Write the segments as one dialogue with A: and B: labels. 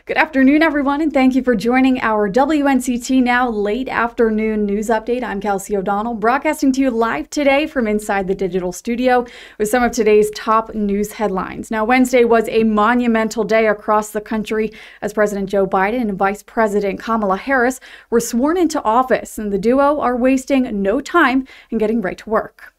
A: Good afternoon, everyone, and thank you for joining our WNCT Now late afternoon news update. I'm Kelsey O'Donnell, broadcasting to you live today from inside the digital studio with some of today's top news headlines. Now, Wednesday was a monumental day across the country as President Joe Biden and Vice President Kamala Harris were sworn into office, and the duo are wasting no time in getting right to work.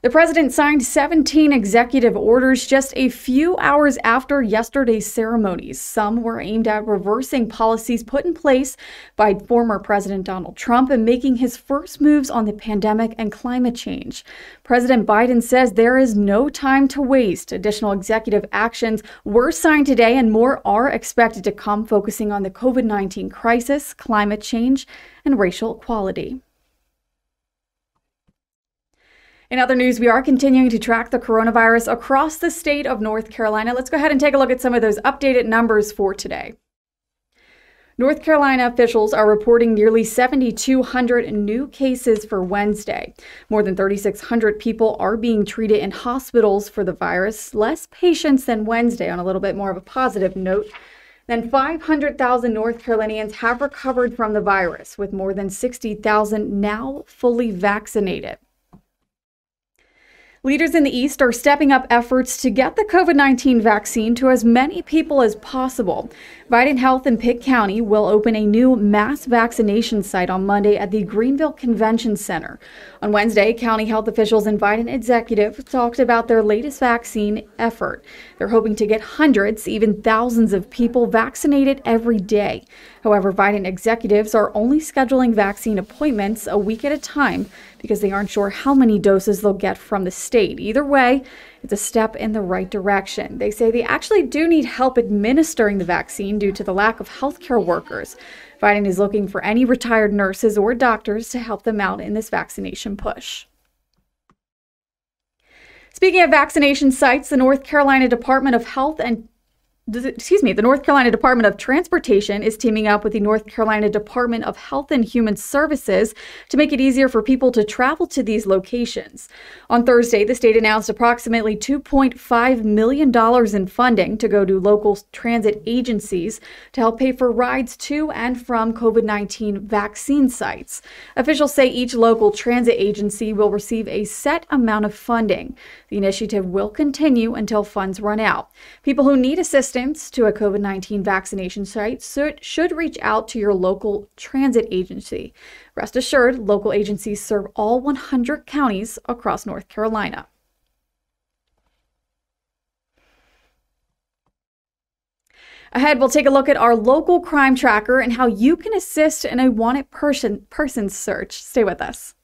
A: The president signed 17 executive orders just a few hours after yesterday's ceremonies. Some were aimed at reversing policies put in place by former President Donald Trump and making his first moves on the pandemic and climate change. President Biden says there is no time to waste. Additional executive actions were signed today and more are expected to come, focusing on the COVID-19 crisis, climate change, and racial equality. In other news, we are continuing to track the coronavirus across the state of North Carolina. Let's go ahead and take a look at some of those updated numbers for today. North Carolina officials are reporting nearly 7,200 new cases for Wednesday. More than 3,600 people are being treated in hospitals for the virus, less patients than Wednesday. On a little bit more of a positive note, then 500,000 North Carolinians have recovered from the virus, with more than 60,000 now fully vaccinated. Leaders in the East are stepping up efforts to get the COVID-19 vaccine to as many people as possible. Biden Health in Pitt County will open a new mass vaccination site on Monday at the Greenville Convention Center. On Wednesday, county health officials and Biden executives talked about their latest vaccine effort. They're hoping to get hundreds, even thousands of people vaccinated every day. However, Biden executives are only scheduling vaccine appointments a week at a time because they aren't sure how many doses they'll get from the state. Either way, it's a step in the right direction. They say they actually do need help administering the vaccine due to the lack of healthcare workers. Biden is looking for any retired nurses or doctors to help them out in this vaccination push. Speaking of vaccination sites, the North Carolina Department of Transportation is teaming up with the North Carolina Department of Health and Human Services to make it easier for people to travel to these locations. On Thursday, the state announced approximately $2.5 million in funding to go to local transit agencies to help pay for rides to and from COVID-19 vaccine sites. Officials say each local transit agency will receive a set amount of funding. The initiative will continue until funds run out. People who need assistance to a COVID-19 vaccination site should reach out to your local transit agency. Rest assured, local agencies serve all 100 counties across North Carolina. Ahead, we'll take a look at our local crime tracker and how you can assist in a wanted person search. Stay with us.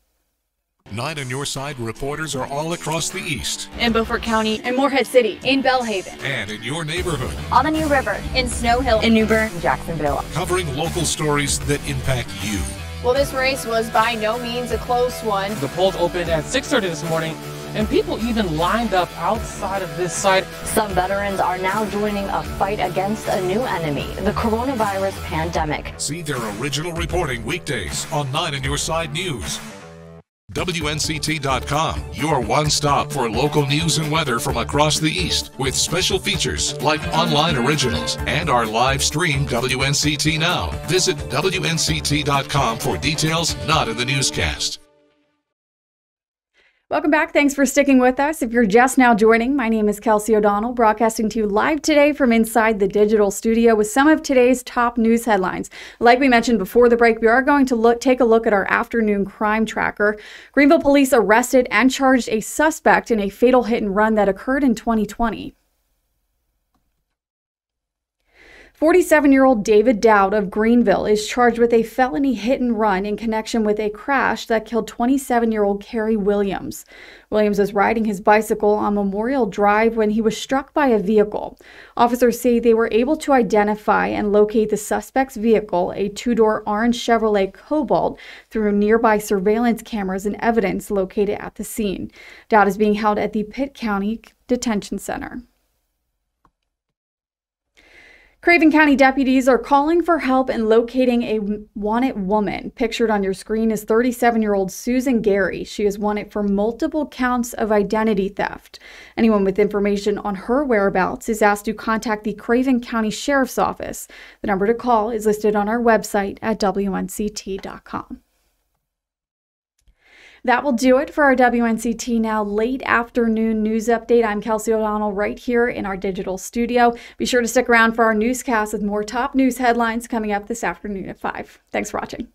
B: 9 on your side reporters are all across the East.
C: In Beaufort County, in Morehead City, in Belhaven,
B: and in your neighborhood.
C: on the New River, in Snow Hill, in New Bern,
D: Jacksonville.
B: Covering local stories that impact you.
E: Well, this race was by no means a close one.
F: The polls opened at 6:30 this morning, and people even lined up outside of this site.
D: Some veterans are now joining a fight against a new enemy, the coronavirus pandemic.
B: See their original reporting weekdays on 9 on your side news. WNCT.com, your one stop for local news and weather from across the East, with special features like online originals and our live stream WNCT Now. Visit WNCT.com for details not in the newscast.
A: Welcome back. Thanks for sticking with us. If you're just now joining, my name is Kelsey O'Donnell, broadcasting to you live today from inside the digital studio with some of today's top news headlines. Like we mentioned before the break, we are going to take a look at our afternoon crime tracker. Greenville police arrested and charged a suspect in a fatal hit and run that occurred in 2020. 47-year-old David Dowd of Greenville is charged with a felony hit and run in connection with a crash that killed 27-year-old Kerry Williams. Williams was riding his bicycle on Memorial Drive when he was struck by a vehicle. Officers say they were able to identify and locate the suspect's vehicle, a two-door orange Chevrolet Cobalt, through nearby surveillance cameras and evidence located at the scene. Dowd is being held at the Pitt County Detention Center. Craven County deputies are calling for help in locating a wanted woman. Pictured on your screen is 37-year-old Susan Gary. She is wanted for multiple counts of identity theft. Anyone with information on her whereabouts is asked to contact the Craven County Sheriff's Office. The number to call is listed on our website at WNCT.com. That will do it for our WNCT Now late afternoon news update. I'm Kelsey O'Donnell right here in our digital studio. Be sure to stick around for our newscast with more top news headlines coming up this afternoon at 5. Thanks for watching.